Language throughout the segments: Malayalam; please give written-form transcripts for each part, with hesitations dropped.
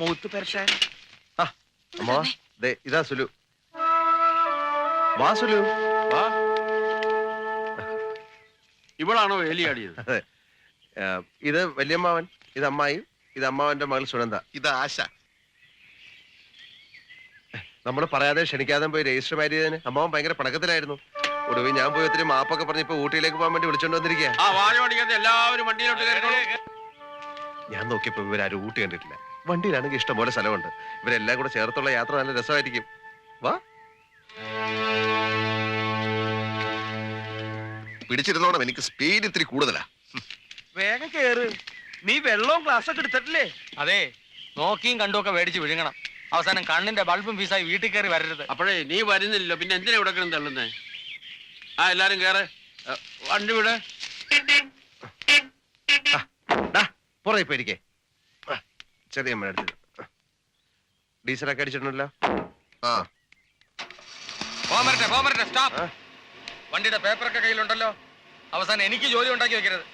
മൂത്ത് പെരട്ടാൻ. ഇതാ സുലു. വാ സുലു. ഇവളാണോ വേലിയാടിയത്? അതെ. ഇത് വല്യമ്മാവൻ, ഇത് അമ്മായി, ഇത് അമ്മാവന്റെ മകൾ സുനന്ദ, ഇത് ആശ. നമ്മൾ പറയാതെ ക്ഷണിക്കാതെ പോയി രജിസ്റ്റർ മാരേജ് ചെയ്തതിന് അമ്മാവൻ ഭയങ്കര പണക്കത്തിലായിരുന്നു. ഒടുവിൽ ഞാൻ പോയി ഒത്തിരി മാപ്പൊക്കെ പറഞ്ഞ് ഇപ്പൊ ഊട്ടിയിലേക്ക് പോകാൻ വേണ്ടി വിളിച്ചോണ്ട് വന്നിരിക്കുക. എല്ലാവരും വണ്ടിയിലോട്ട്. ഞാൻ നോക്കിയപ്പോ ഇവരാരും ഊട്ടി കണ്ടിട്ടില്ല. വണ്ടിയിലാണെങ്കിൽ ഇഷ്ടംപോലെ സ്ഥലമുണ്ട്. ഇവരെല്ലാം കൂടെ ചേർത്തുള്ള യാത്ര നല്ല രസമായിരിക്കും. വാ. പിടിച്ചിരുന്നോണം, എനിക്ക് സ്പീഡ് ഇത്തിരി കൂടുതലാ. വേഗം കേറ്. നീ വെള്ളവും ഗ്ലാസ് ഒക്കെ എടുത്തിട്ടില്ലേ? അതെ, നോക്കിയും കണ്ടുമൊക്കെ മേടിച്ച് വിഴുങ്ങണം. അവസാനം കണ്ണിന്റെ ബൾബും ഫീസായി വീട്ടിൽ കയറി വരരുത്. അപ്പോഴേ നീ വരുന്നില്ലല്ലോ, പിന്നെ എന്തിനാ ഇവിടെ കിടന്ന് തള്ളുന്നേ? എല്ലാരും കേറ്, വണ്ടി വിട്. പുറകെ പോയിരിക്കേ. ചെറിയ അമ്മ എടുത്ത് ഡീസലൊക്കെ അടിച്ചിട്ടുണ്ടല്ലോ. സ്റ്റോപ്പ്. വണ്ടിയുടെ പേപ്പറൊക്കെ കയ്യിലുണ്ടല്ലോ. അവസാനം എനിക്ക് ജോലി ഉണ്ടാക്കി വെക്കരുത്.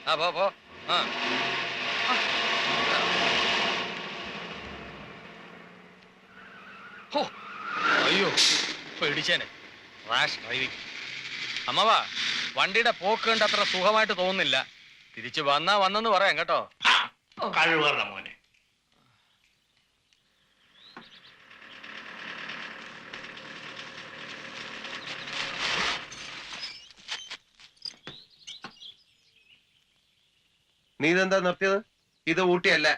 പോ. അയ്യോ, പേടിച്ചേനെ. Rash driving. അമ്മവാ, വണ്ടിയുടെ പോക്ക് കണ്ട് അത്ര സുഖമായിട്ട് തോന്നുന്നില്ല. തിരിച്ചു വന്നെന്ന് പറയാം കേട്ടോ. കഴിവറ മോനെ. നീ ഇതെന്താ നിർത്തിയത്? ഇത് ഊട്ടിയല്ല.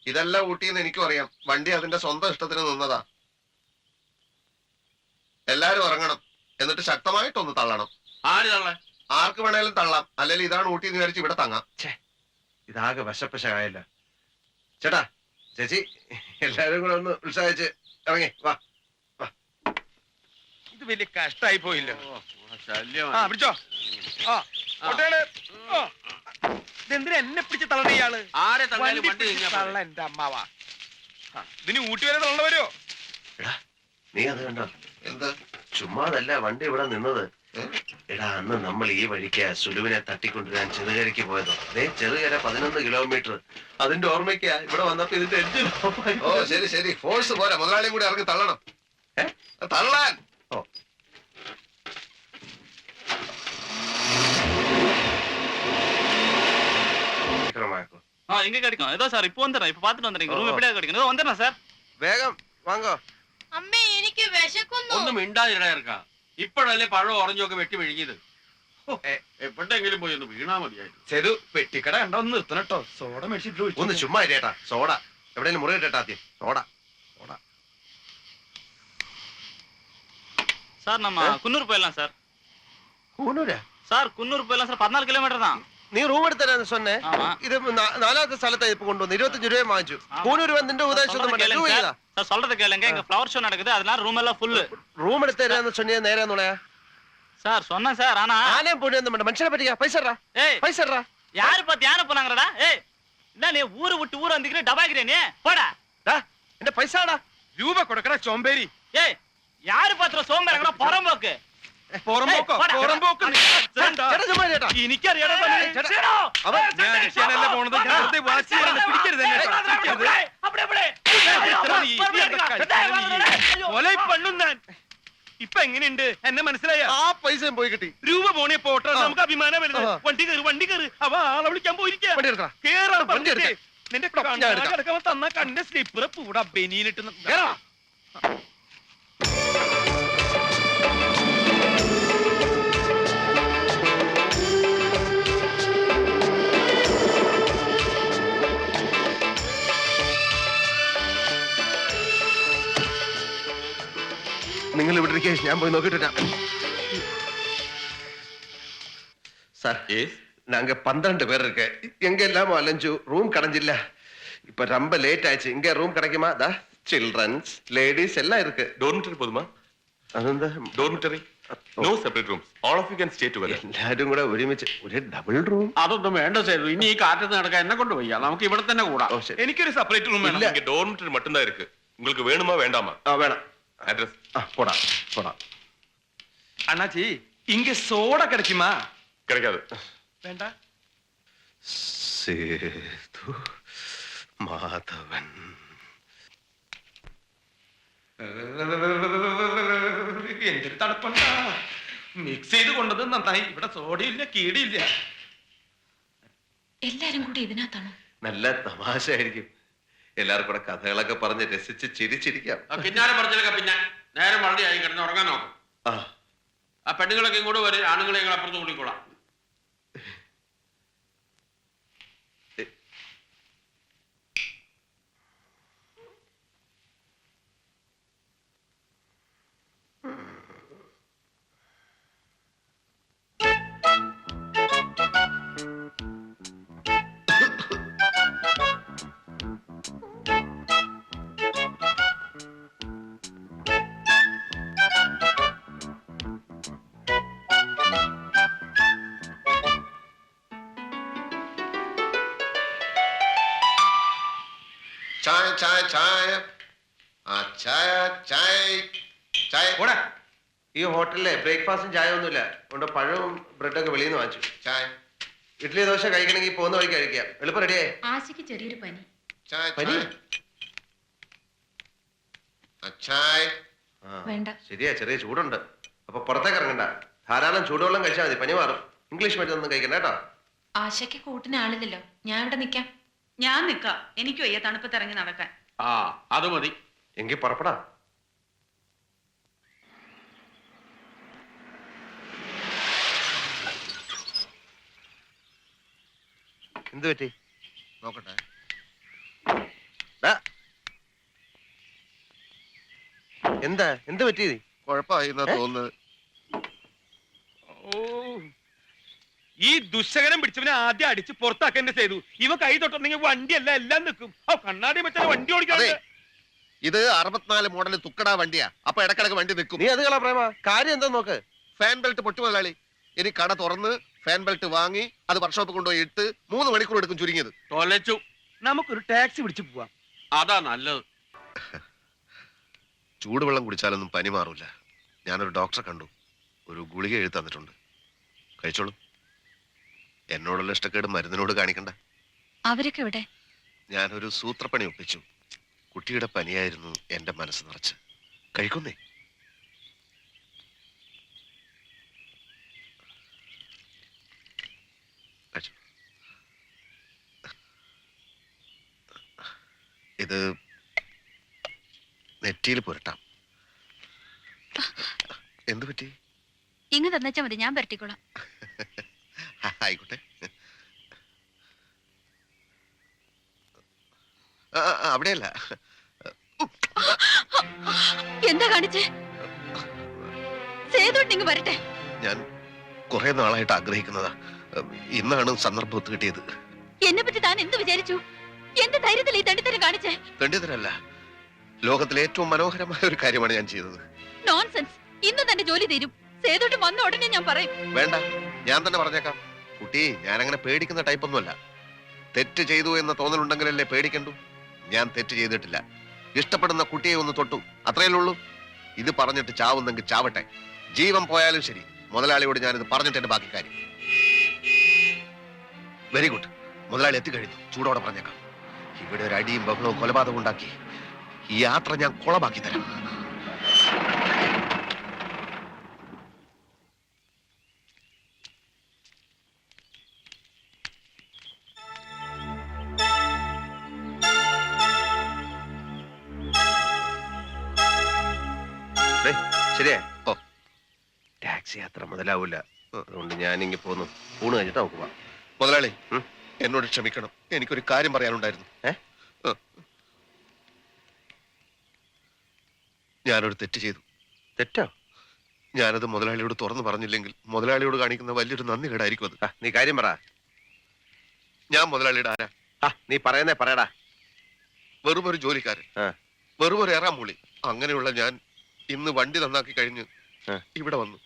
ഇതല്ല ഊട്ടിന്ന് എനിക്കും അറിയാം. വണ്ടി അതിന്റെ സ്വന്തം ഇഷ്ടത്തിന് നിന്നതാ. എല്ലാരും ഇറങ്ങണം, എന്നിട്ട് ശക്തമായിട്ടൊന്ന് തള്ളണം. ആര് തള്ളേ? ആർക്ക് വേണേലും തള്ളാം, അല്ലെങ്കിൽ ഇതാണ് ഊട്ടി എന്ന് വിചാരിച്ച് ഇവിടെ തങ്ങാം. ഇതാകെ വശപ്പശായല്ല. ചേട്ടാ, ചേച്ചി, എല്ലാരും കൂടെ ഒന്ന് ഉത്സാഹിച്ച് ഇറങ്ങി വാ. ഇത് വലിയ കഷ്ടായി പോയില്ല. പിടിച്ചോ. ഇതെന്തിനാ എന്നെ പിടിച്ച് തള്ളണ ഇയാള്? ആരെ തള്ള എന്റെ അമ്മാവാ. ഇതിന് ഊട്ടി വരെ തള്ള വരുമോ? നീ അത് കണ്ടോ? എന്ത്? ചുമ്മാതല്ല വണ്ടി ഇവിടെ നിന്നത്. എടാ, അന്ന് നമ്മൾ ഈ വഴിക്ക് സുലുവിനെ തട്ടിക്കൊണ്ടുവരാൻ ചെറുകരയ്ക്ക് പോയതോ. ചെറുകര 11 കിലോമീറ്റർ. അതിന്റെ ഓർമ്മയ്ക്കാ ഇവിടെ വന്നപ്പോ ഇതിന്റെ എഞ്ചിൻ. ഓ ശരി ശരി, ഫോഴ്സ് പോരാ, മുതലാളിയും കൂടി ഇറങ്ങി തള്ളണം. തള്ളാൻ. ഓ, எங்க கிடைக்கும்? ஏதோ சார் இப்போ வந்துறேன். இப்போ பாத்துட்டு வந்துறேன். ரூம் எப்படியா கிடைக்கும்? ஏதோ வந்துறேன் சார். വേഗം വാങ്ങോ. അമ്മേ, എനിക്ക് വിശക്കുന്നു. ഒന്നും മിണ്ടാതിരക്കാം. ഇപ്പോഴല്ലേ പഴം ഓറഞ്ചൊക്കെ വെട്ടി വിഴുങ്ങിയത്. എപ്പോഴെങ്കിലും പോയി ഒന്ന് വീണാ മതിയായിരുന്നു. ചെറു പെട്ടിക്കട കണ്ട ഒന്ന് നിർത്തണം കേട്ടോ. സോഡ മേടിച്ചിട്ട് ഒന്ന് ചുമ്മാ ചേട്ടാ. സോഡ എവിടെയും മുറി ഇട്ടേട്ടാ. ആദ്യം സോഡ. சார் நம்ம குன்னூர் போயிடலாம் சார். കൂനൂരാ? சார் குன்னூர் போயிடலாம் சார். 14 കിലോമീറ്റർ தான். നീ റൂം എടുത്തരാന്ന് സൊന്നെ. ഇത് 4ാമത്തെ സ്ഥലത്താ ഇപ്പൊ കൊണ്ടുവന്നു. 25 രൂപ വാങ്ങിച്ചു. കൂനൂർ വന്നിന്റെ ഉദ്ദേശം சார் சொல்றது கேளுங்க. இங்க ஃப்ளவர் ஷோ நடக்குது, அதனால ரூம் எல்லாம் ஃபுல். റൂം എടുത്തരാന്ന് சொன்னியா നേരാന്നുള്ളയാ? சார் சொன்னேன் சார். ஆனா ആനേ പൊടി ഒന്നും വേണ്ട. മനുഷ്യനെ പറ്റിക്കാ. പൈസ ஏய், പൈസ யாரு பார்த்து யானை போனாங்கடா? ஏய், என்ன நீ ஊரு விட்டு ஊர் வந்திக்கிற டபாக்கிறே நீ? போடா. എന്റെ പൈസടാ. രൂപ കൊടുക്കട ചോമ്പേരി. ஏய், யாரு பாத்துற சோம்பேறங்கடா? புறம்போக்கு. എനിക്കറിയാം. ഇപ്പൊ എങ്ങനെയുണ്ട്? എന്നെ മനസ്സിലായ? ആ പൈസയും പോയി കിട്ടി. രൂപ പോണേ പോട്ടെ, നമുക്ക് അഭിമാനം വരുന്നത്. വണ്ടി കയറി അവ ആളെ വിളിക്കാൻ പോയിരിക്കാം. നിന്റെ കിടക്കാൻ തന്ന കണ്ടെ സ്ലിപ്പർ പൂടാ ബെനിയിലിട്ട്. നിങ്ങൾ ഇവിടെ ഇരിക്കേ, ഞാൻ പോയി നോക്കിട്ട്. சார், நாங்க 12 பேர் இருக்கு. எங்க எல்லாமோ அலைஞ்சு ரூம் கிடைஞ்சில்ல. இப்ப ரொம்ப லேட் ஆயிடுச்சு. இங்க ரூம் கிடைக்குமா? தா சில்ட்ரன்ஸ், லேடிஸ் எல்லாம் இருக்கு. ഡോർമിറ്ററി പോതുമാ? അതെന്താ dormitory? No separate rooms. All of you can stay together. എല്ലാരും കൂടെ ഒരുമിച്ച് ഒരു ഡബിൾ റൂം. അതൊന്നും വേണ്ട സേതു. ഇനി ഈ കാറ്റത്ത് നടക്കാൻ എന്നെ കൊണ്ട് വയ്യ. നമുക്ക് ഇവിടെ തന്നെ കൂടാം. എനിക്കൊരു സെപ്പറേറ്റ് റൂം വേണം. இங்க ഡോർമിറ്ററി மட்டும்தான் இருக்கு. உங்களுக்கு வேணுமா வேண்டாமா? வேணாம். அட்ரஸ் போடா போடா. அண்ணாச்சி, இங்க சோடா கிடைக்குமா? கிடைக்காது. வேண்டா. சேது, മാധവൻ. എന്തൊരു തണുപ്പുണ്ടാ. മിക്സ് ചെയ്ത് കൊണ്ടത് നന്നായി. ഇവിടെ സോഡയില്ല, കീടിയില്ല. എല്ലാരും കൂടി ഇതിനകത്താണോ? നല്ല തമാശയായിരിക്കും. എല്ലാവർക്കും കൂടെ കഥകളൊക്കെ പറഞ്ഞ് രസിച്ച് ചിരിച്ചിരിക്കാം. ആ കിന്നാരം പറഞ്ഞൊക്കെ പിന്നെ നേരം വളരെ ആയി കിടന്ന് ഉറങ്ങാൻ നോക്കും. ആ ആ പെണ്ണുങ്ങളൊക്കെ ഇങ്ങോട്ട് വരും, ആണുങ്ങളെ ഞങ്ങൾ അപ്പുറത്ത് കൂടിക്കോളാം. ചായ ചായ ചായ ആ ചായ ചായ ചായ പോടാ. ഈ ഹോട്ടലിലെ ബ്രേക്ക്ഫാസ്റ്റും ചായ ഒന്നുമില്ല. കൊണ്ട് പഴവും ബ്രെഡൊക്കെ വെളിയിൽ നിന്ന് വാങ്ങിച്ചു. ചായ ഇഡ്ഡലി ദോശ കഴിക്കണമെങ്കിൽ പോകുന്ന വഴി കഴിക്കാം. എളുപ്പം റെഡിയായി. ആശയ്ക്ക് ചെറിയൊരു പനി. ചായ പനി? ചായ വേണ്ട. ശരിയാ, ചെറിയ ചൂടുണ്ട്. അപ്പൊ പുറത്തേക്ക് ഇറങ്ങണ്ട. ധാരാളം ചൂടുവെള്ളം കഴിച്ചാൽ മതി, പനി മാറും. ഇംഗ്ലീഷ് മരുന്നൊന്നും കഴിക്കണ്ട കേട്ടോ. ആശയ്ക്ക് കൂട്ടിന് ആളില്ലല്ലോ, ഞാൻ ഇവിടെ നിക്കാം. ഞാൻ നിക്കാം. എനിക്ക് വയ്യ തണുപ്പത്ത് ഇറങ്ങി നടക്കാൻ. ആ അത് മതി. എങ്കിൽ പുറപ്പെടാ. എന്ത് പറ്റി നോക്കട്ടെ. ദാ. എന്താ എന്ത് പറ്റി? കുഴപ്പമായി എന്നാ തോന്നുന്നത്. ഓ, ഈ ദുശകരം പിടിച്ചവനെ ആദ്യം അടിച്ച് പുറത്താക്കന്നെ ചെയ്തു. ഇവ കൈ തൊട്ടുണ്ടെങ്കിൽ വണ്ടിയല്ല എല്ലാം നിൽക്കും. ആ കണ്ണാടി വെച്ചാൽ വണ്ടി ഓടിക്കാതെ. ഇത് 64 മോഡൽ തുക്കടാ വണ്ടിയാ. അപ്പൊ ഇടക്കിടക്ക് വണ്ടി നിൽക്കും. നീ അത് കളാ പ്രേമ. കാര്യം എന്താ നോക്ക്. ഫാൻ ബെൽറ്റ് പൊട്ടി മുതലാളി. ഇനി കട തുറന്ന് ഫാൻ ബെൽറ്റ് വാങ്ങി അത് വർക്ക്ഷോപ്പ് കൊണ്ടുപോയി ഇട്ട് 3 മണിക്കൂർ എടുക്കും ചുരുങ്ങിയത്. തൊലച്ചു. നമുക്കൊരു ടാക്സി പിടിച്ചു പോവാം. അതാ നല്ലത്. ചൂടുവെള്ളം കുടിച്ചാലൊന്നും പനി മാറൂല. ഞാനൊരു ഡോക്ടറെ കണ്ടു. ഒരു ഗുളിക എഴുതി തന്നിട്ടുണ്ട്, കഴിച്ചോളൂ. എന്നോടുള്ള ഇഷ്ടക്കേട് മരുന്നിനോട് കാണിക്കണ്ട. അവരൊക്കെ ഇവിടെ? ഞാനൊരു സൂത്രപ്പണി ഒപ്പിച്ചു. കുട്ടിയുടെ പനിയായിരുന്നു എന്റെ മനസ്സ് നിറച്ച്. കഴിക്കുന്നേ. കഴിച്ചോ. ഇത് നെറ്റിയിൽ പുരട്ടാം. എന്തു പറ്റി? ഇങ്ങ് തന്നച്ചാ മതി, ഞാൻ പരട്ടിക്കോളാം. ആയിക്കോട്ടെ. അവിടെയല്ല. എന്താ കാണിച്ചേ? സേതുട്ടിങ് വരട്ടെ. ഞാൻ കുറെ നാളായിട്ട് ആഗ്രഹിക്കുന്നതാ. ഇന്നാണ് സന്ദർഭം ഒത്തു കിട്ടിയത്. എന്നെ പറ്റി താൻ എന്ത് വിചാരിച്ചു? എന്റെ ധൈര്യത്തിൽ ഈ തണ്ടിത്തരം കാണിച്ചേ? ദണ്ഡിതരല്ല, ലോകത്തിലെ ഏറ്റവും മനോഹരമായ ഒരു കാര്യമാണ് ഞാൻ ചെയ്തത്. നോൺസെൻസ്. ഇന്ന് തന്റെ ജോലി തീരും. സേതുട്ടി വന്ന ഉടനെ ഞാൻ പറയും. വേണ്ട, ഞാൻ തന്നെ പറഞ്ഞേക്കാം. കുട്ടി, ഞാൻ അങ്ങനെ പേടിക്കുന്ന ടൈപ്പൊന്നുമല്ല. തെറ്റ് ചെയ്തു എന്ന തോന്നലുണ്ടെങ്കിലല്ലേ പേടിക്കണ്ടു. ഞാൻ തെറ്റ് ചെയ്തിട്ടില്ല. ഇഷ്ടപ്പെടുന്ന കുട്ടിയെ ഒന്ന് തൊട്ടു, അത്രയല്ലേ ഉള്ളൂ. ഇത് പറഞ്ഞിട്ട് ചാവുന്നെങ്കിൽ ചാവട്ടെ. ജീവൻ പോയാലും ശരി. മുതലാളിയോട് ഞാനിത് പറഞ്ഞിട്ട് എന്റെ ബാക്കി കാര്യം. Very good. മുതലാളി എത്തിക്കഴിഞ്ഞു. ചൂടോടെ പറഞ്ഞേക്കാം. ഇവിടെ ഒരു അടിയും ബഹളവും കൊലപാതകവും ഉണ്ടാക്കി ഈ യാത്ര ഞാൻ കുളമാക്കി തരാം. ശരിയാ. ഓ, ടാക്സി യാത്ര മുതലാവൂല. അതുകൊണ്ട് ഞാൻ ഇങ്ങി പോന്നു. ഊണ് കഴിഞ്ഞിട്ട് നമുക്ക് പോവാം. മുതലാളി, എന്നോട് ക്ഷമിക്കണം. എനിക്കൊരു കാര്യം പറയാനുണ്ടായിരുന്നു. ഞാനൊരു തെറ്റ് ചെയ്തു. തെറ്റോ? ഞാനത് മുതലാളിയോട് തുറന്നു പറഞ്ഞില്ലെങ്കിൽ മുതലാളിയോട് കാണിക്കുന്ന വലിയൊരു നന്ദി കേടായിരിക്കും അത്. നീ കാര്യം പറ. ഞാൻ മുതലാളിയുടെ ആരാ? നീ പറയുന്നേ പറയടാ. വെറും ഒരു ജോലിക്കാരൻ, വെറും ഒരു ഏറാമൂളി. അങ്ങനെയുള്ള ഞാൻ ഇന്ന് വണ്ടി നന്നാക്കി കഴിഞ്ഞ് ഇവിടെ വന്നു.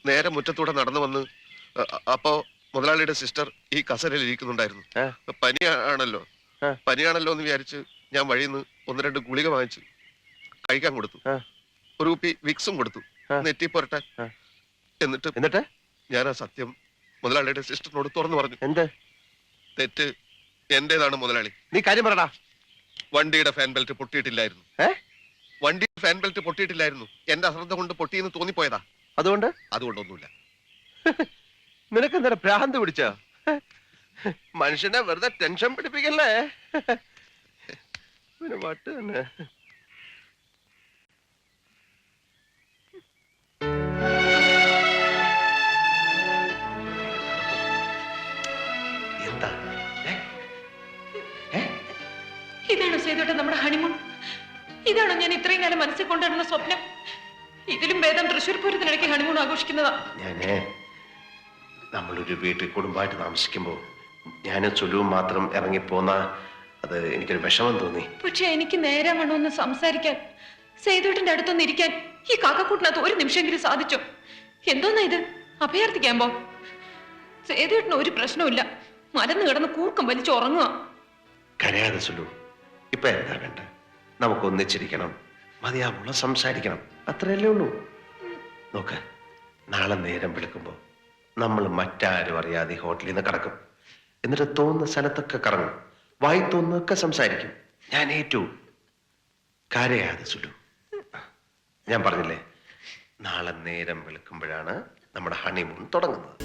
നേരെ മുറ്റത്തൂടെ നടന്നു വന്ന് അപ്പോ മുതലാളിയുടെ സിസ്റ്റർ ഈ കസരയിൽ ഇരിക്കുന്നുണ്ടായിരുന്നു. പനിയാണല്ലോ എന്ന് വിചാരിച്ച് ഞാൻ വഴിയിൽ നിന്ന് 1-2 ഗുളിക വാങ്ങിച്ചു കഴിക്കാൻ കൊടുത്തു. ഒരു കുപ്പി വിക്സും കൊടുത്തു നെറ്റി പുരട്ടാൻ. എന്നിട്ട് ഞാൻ ആ സത്യം മുതലാളിയുടെ സിസ്റ്ററിനോട് തുറന്നു പറഞ്ഞു. എന്ത് തെറ്റ് എന്റേതാണ് മുതലാളി. നീ കാര്യം പറടാ. വണ്ടിയുടെ ഫാൻ ബെൽറ്റ് പൊട്ടിയിട്ടില്ലായിരുന്നു. ഏ? വണ്ടിയുടെ ഫാൻ ബെൽറ്റ് പൊട്ടിയിട്ടില്ലായിരുന്നു. എന്റെ അശ്രദ്ധ കൊണ്ട് പൊട്ടിയെന്ന് തോന്നിപ്പോയതാ. അതുകൊണ്ട് അതുകൊണ്ടൊന്നുമില്ല. നിനക്കെന്താ ഭ്രാന്ത് പിടിച്ച? മനുഷ്യനെ വെറുതെ ടെൻഷൻ പിടിപ്പിക്കല്ലേ? പിന്നെ വട്ട് തന്നെ. എന്താ ഇതാണോ സേതുട്ടൻ നമ്മുടെ ഹണിമൂൺ? ഇതാണോ ഞാൻ ഇത്രയും കാലം മനസ്സിൽ കൊണ്ടുവരുന്ന സ്വപ്നം? ഇതിലും ഭേദം തൃശ്ശൂർ പൂരത്തിനിടയ്ക്ക് ഹണിമൂൺ ആഘോഷിക്കുന്നതാ. ഞാനേ നമ്മളൊരു വീട്ടിൽ കുടുംബമായിട്ട് താമസിക്കുമ്പോ ഞാനും ചൊല്ലുവും മാത്രം ഇറങ്ങിപ്പോന്ന അത് എനിക്കൊരു വിഷമം തോന്നി. പക്ഷെ എനിക്ക് നേരെ വേണമെന്ന് സംസാരിക്കാൻ, സേതുട്ടന്റെ അടുത്തൊന്ന് ഇരിക്കാൻ ഈ കാക്കക്കൂട്ടിനകത്ത് ഒരു നിമിഷമെങ്കിലും സാധിച്ചോ? എന്തോന്നാ ഇത്? അഭയാർത്ഥിക്കാമ്പോ? സേതുട്ടന് ഒരു പ്രശ്നമില്ല, മലന്ന് കിടന്ന് കൂർക്കം വലിച്ചു ഉറങ്ങുക. കരയാതെ ചൊല്ലു. ഇപ്പൊ എന്താ വേണ്ട? നമുക്ക് ഒന്നിച്ചിരിക്കണം, മതിയാവുള്ള സംസാരിക്കണം, അത്രയല്ലേ ഉള്ളൂ. നോക്ക്, നാളെ നേരം വിളിക്കുമ്പോ നമ്മൾ മറ്റാരും അറിയാതെ ഹോട്ടലിൽ നിന്ന് കടക്കും. എന്നിട്ട് തോന്നുന്ന സ്ഥലത്തൊക്കെ കറങ്ങും, വായി തോന്നുന്നൊക്കെ സംസാരിക്കും. ഞാൻ ഏറ്റു. കരയാതെ ചൊല്ലു. ഞാൻ പറഞ്ഞില്ലേ, നാളെ നേരം വെളുക്കുമ്പോഴാണ് നമ്മുടെ ഹണിമൂൺ തുടങ്ങുന്നത്.